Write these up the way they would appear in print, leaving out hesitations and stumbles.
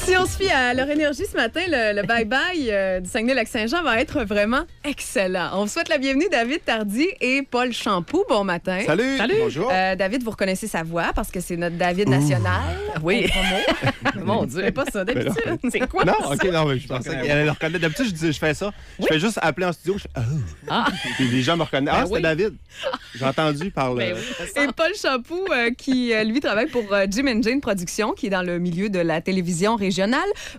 Si on se fie à leur énergie ce matin, le bye-bye du Saguenay-Lac-Saint-Jean va être vraiment excellent. On vous souhaite la bienvenue, David Tardy et Paul Champoux. Bon matin. Salut. Bonjour. David, vous reconnaissez sa voix parce que c'est notre David national. Oui. Mon Dieu, c'est pas ça d'habitude. C'est quoi Non, ça? OK, non, mais je pensais qu'elle le reconnaît. D'habitude, je fais ça. Je fais juste appeler en studio. Je fais Puis les gens me reconnaissent. Ah, c'était David. J'ai entendu par le... Et Paul Champoux, qui, lui, travaille pour Jim & Jane Productions, qui est dans le milieu de la télévision régionale.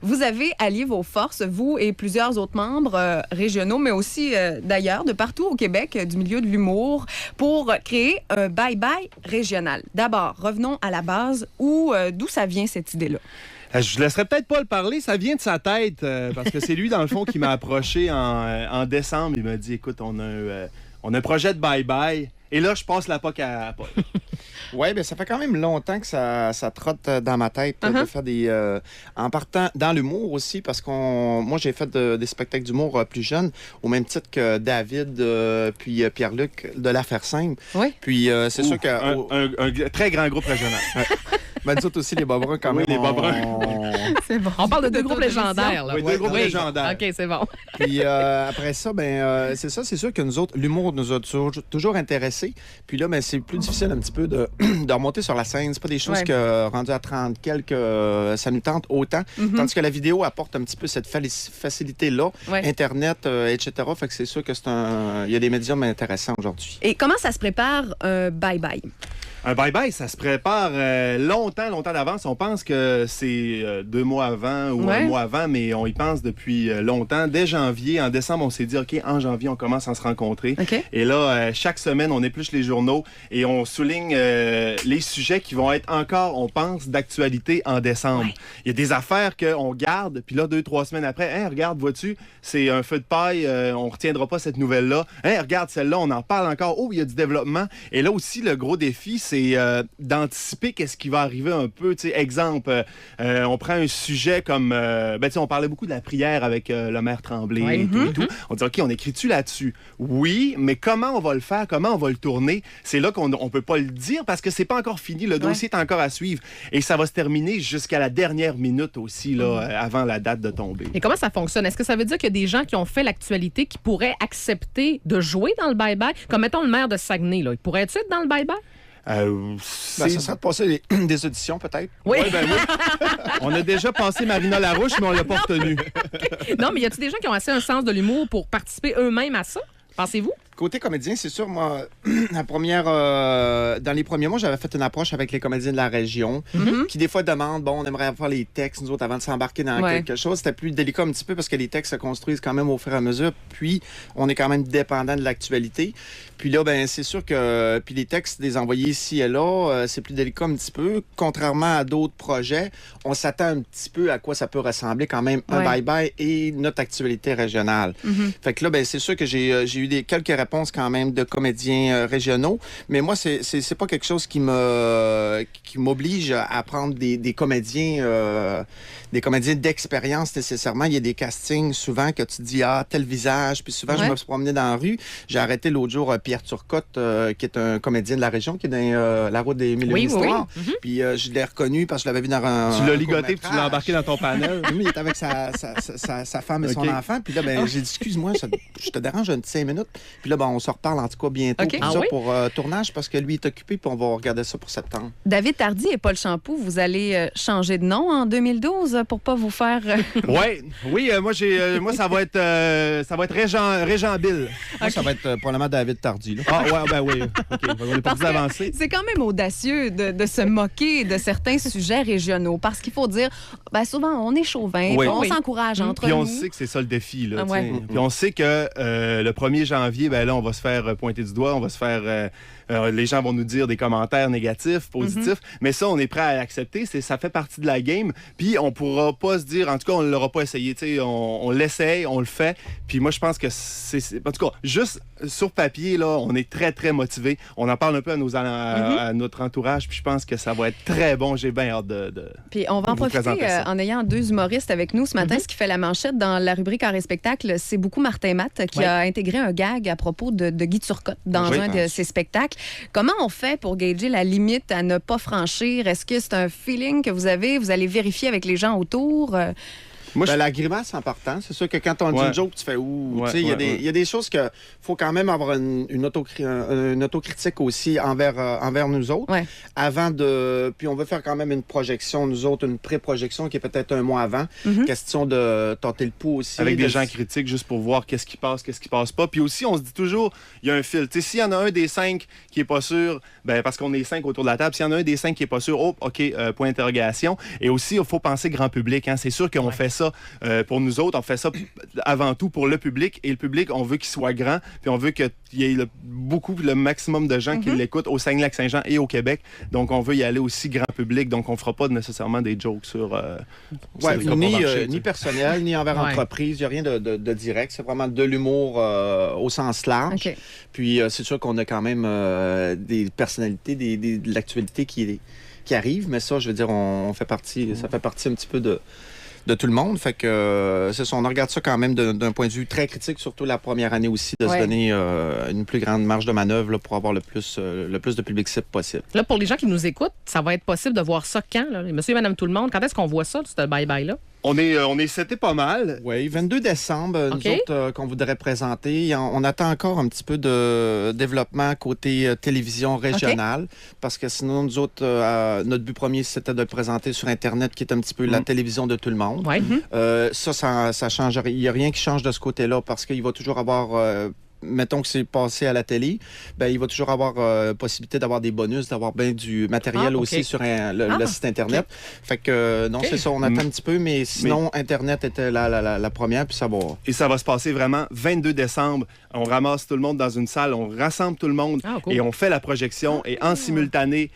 Vous avez allié vos forces, vous et plusieurs autres membres régionaux, mais aussi d'ailleurs, de partout au Québec, du milieu de l'humour, pour créer un bye-bye régional. D'abord, revenons à la base. D'où ça vient, cette idée-là? Je laisserais peut-être pas le parler, ça vient de sa tête, parce que c'est lui, dans le fond, qui m'a approché en décembre. Il m'a dit, écoute, on a un projet de bye-bye, et là, je passe la POC à Paul. Oui, bien, ça fait quand même longtemps que ça trotte dans ma tête de faire des... en partant dans l'humour aussi, parce moi, j'ai fait des spectacles d'humour plus jeunes, au même titre que David puis Pierre-Luc de l'Affaire Simple. Oui. Puis c'est sûr que... Un très grand groupe régional. Ben, nous autres aussi, les Bobrins, quand même. Les Bobrins. C'est bon. On parle de deux groupes légendaires. Là. Oui, deux groupes légendaires. OK, c'est bon. Puis après ça, c'est sûr que nous autres, l'humour nous a toujours intéressés. Puis là, c'est plus difficile un petit peu de remonter sur la scène. C'est pas des choses que, rendues à 30 quelques, ça nous tente autant. Tandis que la vidéo apporte un petit peu cette facilité-là. Internet, etc. Fait que c'est sûr que il y a des médiums intéressants aujourd'hui. Et comment ça se prépare un bye-bye? Un bye-bye, ça se prépare longtemps d'avance. On pense que c'est 2 mois avant ou 1 mois avant, mais on y pense depuis longtemps. Dès janvier, en décembre, on s'est dit, OK, en janvier, on commence à se rencontrer. Okay. Et là, chaque semaine, on épluche les journaux et on souligne les sujets qui vont être encore, on pense, d'actualité en décembre. Il y a des affaires qu'on garde, puis là, 2-3 semaines après, regarde, vois-tu, c'est un feu de paille, on retiendra pas cette nouvelle-là. Regarde, celle-là, on en parle encore. Oh, il y a du développement. Et là aussi, le gros défi, c'est d'anticiper qu'est-ce qui va arriver un peu. T'sais, exemple, on prend un sujet comme... on parlait beaucoup de la prière avec le maire Tremblay et tout. On dit, OK, on écrit-tu là-dessus? Oui, mais comment on va le faire? Comment on va le tourner? C'est là qu'on ne peut pas le dire parce que c'est pas encore fini. Le dossier est encore à suivre. Et ça va se terminer jusqu'à la dernière minute aussi, là, avant la date de tomber. Et comment ça fonctionne? Est-ce que ça veut dire qu'il y a des gens qui ont fait l'actualité qui pourraient accepter de jouer dans le bye-bye? Comme, mettons, le maire de Saguenay, là. Il pourrait être dans le bye-bye? Ça serait de passer des auditions, peut-être. Oui. On a déjà passé Marina Larouche, mais on l'a pas retenue. Non, mais y a-t-il des gens qui ont assez un sens de l'humour pour participer eux-mêmes à ça? Pensez-vous? Côté comédien, c'est sûr, moi, dans les premiers mois, j'avais fait une approche avec les comédiens de la région qui, des fois, demandent, on aimerait faire les textes, nous autres, avant de s'embarquer dans quelque chose. C'était plus délicat un petit peu parce que les textes se construisent quand même au fur et à mesure. Puis, on est quand même dépendant de l'actualité. Puis là, c'est sûr que les textes des envoyés ici et là, c'est plus délicat un petit peu. Contrairement à d'autres projets, on s'attend un petit peu à quoi ça peut ressembler quand même un bye-bye et notre actualité régionale. Fait que là, c'est sûr que j'ai eu quelques réponses quand même de comédiens régionaux, mais moi, c'est pas quelque chose qui m'oblige à prendre des comédiens d'expérience nécessairement. Il y a des castings souvent que tu dis, tel visage, puis souvent, je me suis promené dans la rue. J'ai arrêté l'autre jour Pierre Turcotte, qui est un comédien de la région, qui est dans La Route des Mille et Une Histoires. Puis je l'ai reconnu parce que je l'avais vu dans un Tu l'as ligoté puis tu l'as embarqué dans ton panel. Oui, il était avec sa femme et son enfant. Puis là, j'ai dit, excuse-moi, je te dérange un petit 5 minutes. Puis là, on se reparle en tout cas bientôt pour tournage parce que lui est occupé puis on va regarder ça pour septembre. David Tardy et Paul Champoux, vous allez changer de nom en 2012 pour pas vous faire... Oui, moi, ça va être Régent Bill. Moi, ça va être probablement David Tardy. Là. Oui. OK, on est pas plus avancé. C'est quand même audacieux de se moquer de certains sujets régionaux parce qu'il faut dire, souvent, on est chauvin, on s'encourage entre nous. Puis on sait que c'est ça le défi. Là, Puis on sait que le 1er janvier, là, on va se faire pointer du doigt, on va se faire... les gens vont nous dire des commentaires négatifs, positifs, mais ça, on est prêt à l'accepter. Ça fait partie de la game. Puis on pourra pas se dire, en tout cas, on ne l'aura pas essayé. On l'essaye, on le fait. Puis moi, je pense que en tout cas, juste sur papier, là, on est très, très motivés. On en parle un peu à notre entourage. Puis je pense que ça va être très bon. J'ai bien hâte de Puis on va en profiter en ayant 2 humoristes avec nous ce matin. Ce qui fait la manchette dans la rubrique Art et spectacle, c'est beaucoup Martin Matt qui a intégré un gag à propos propos de Guy Turcotte dans Oui, un de ses spectacles. Comment on fait pour gager la limite à ne pas franchir? Est-ce que c'est un feeling que vous avez? Vous allez vérifier avec les gens autour? Moi, la grimace en partant, c'est sûr que quand on dit une joke, tu fais ouh. Ouais, il y a des choses que faut quand même avoir une autocritique aussi envers nous autres. Ouais. Avant de. Puis on veut faire quand même une projection, nous autres, une pré-projection qui est peut-être un mois avant. Question de tenter le pouls aussi. Avec des gens critiques juste pour voir qu'est-ce qui passe pas. Puis aussi, on se dit toujours, il y a un fil. Tu sais, s'il y en a un des 5 qui est pas sûr, ben parce qu'on est 5 autour de la table, s'il y en a un des 5 qui est pas sûr, oh, OK, point d'interrogation. Et aussi, il faut penser grand public. Hein. C'est sûr qu'on fait ça pour nous autres, on fait ça avant tout pour le public. Et le public, on veut qu'il soit grand, puis on veut qu'il y ait le maximum de gens qui l'écoutent au Saguenay-Lac-Saint-Jean et au Québec. Donc, on veut y aller aussi grand public. Donc, on fera pas nécessairement des jokes sur... ni personnel, ni envers entreprise. Il n'y a rien de direct. C'est vraiment de l'humour au sens large. Okay. Puis, c'est sûr qu'on a quand même des personnalités, de l'actualité qui arrivent. Mais ça, je veux dire, ça fait partie un petit peu de tout le monde. Fait que c'est ça, on regarde ça quand même d'un point de vue très critique, surtout la première année aussi, de se donner une plus grande marge de manœuvre là, pour avoir le plus de public cible possible. Là, pour les gens qui nous écoutent, ça va être possible de voir ça quand? Là? Monsieur et madame tout le monde, quand est-ce qu'on voit ça, ce bye-bye-là? On est seté pas mal. Oui, 22 décembre, nous autres, qu'on voudrait présenter. On attend encore un petit peu de développement côté télévision régionale, parce que sinon, nous autres, notre but premier, c'était de le présenter sur Internet, qui est un petit peu la télévision de tout le monde. Ouais. Ça change. Il n'y a rien qui change de ce côté-là, parce qu'il va toujours avoir... mettons que c'est passé à la télé, ben, il va toujours avoir possibilité d'avoir des bonus, d'avoir bien du matériel aussi sur le site Internet. Fait que non, c'est ça, on attend un petit peu, mais sinon, Internet était la première, puis ça va... Et ça va se passer vraiment 22 décembre. On ramasse tout le monde dans une salle, on rassemble tout le monde et on fait la projection. Et en simultané,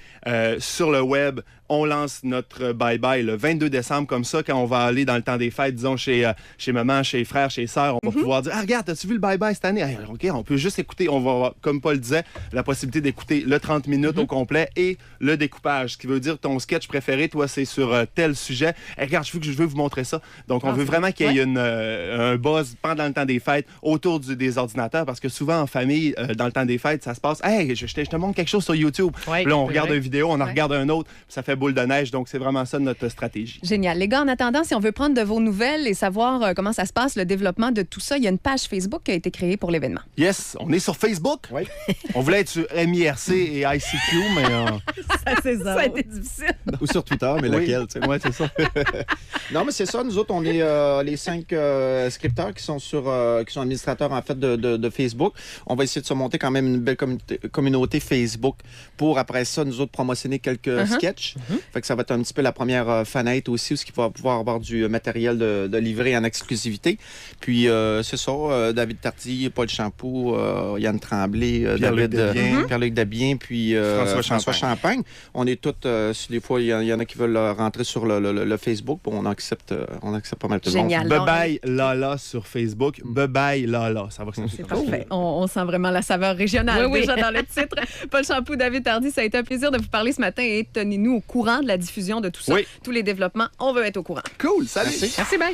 sur le web, on lance notre bye-bye le 22 décembre. Comme ça, quand on va aller dans le temps des fêtes, disons, chez maman, chez frère, chez sœur, on va pouvoir dire « Ah, regarde, as-tu vu le bye-bye cette année? Hey, OK, on peut juste écouter. » On va avoir, comme Paul disait, la possibilité d'écouter le 30 minutes au complet et le découpage. Ce qui veut dire ton sketch préféré, toi, c'est sur tel sujet. Hey, regarde, je veux vous montrer ça. Donc, on veut vraiment qu'il y ait un buzz pendant le temps des fêtes autour des ordinateurs parce que souvent, en famille, dans le temps des fêtes, ça se passe « Hey, je te montre quelque chose sur YouTube. Là, on regarde une vidéo, on en regarde un autre, puis ça fait boule de neige. Donc, c'est vraiment ça notre stratégie. Génial. Les gars, en attendant, si on veut prendre de vos nouvelles et savoir comment ça se passe, le développement de tout ça, il y a une page Facebook qui a été créée pour l'événement. Yes, on est sur Facebook. Oui. On voulait être sur MIRC et ICQ, mais... Ça a été difficile. Ou sur Twitter, mais lequel, tu sais. Ouais, c'est ça. Non, mais c'est ça. Nous autres, on est les 5 scripteurs qui sont administrateurs, en fait, de Facebook. On va essayer de se monter quand même une belle communauté Facebook pour, après ça, nous autres, promotionner quelques sketchs. Fait que ça va être un petit peu la première fenêtre aussi, où il va pouvoir avoir du matériel de livrer en exclusivité. Puis, c'est ça, David Tardy, Paul Champoux, Yann Tremblay, Pierre-Luc Dabien, puis François Champagne. On est tous, des fois, il y en a qui veulent rentrer sur le Facebook. Bon, on accepte pas mal de monde. Génial. Bye-bye Lala sur Facebook. Bye-bye Lala. Ça va que c'est parfait. On sent vraiment la saveur régionale déjà dans le titre. Paul Champoux, David Tardy, ça a été un plaisir de vous parler ce matin et tenez-nous au courant de la diffusion de tout ça. Tous les développements, on veut être au courant. Cool, salut. Merci bien.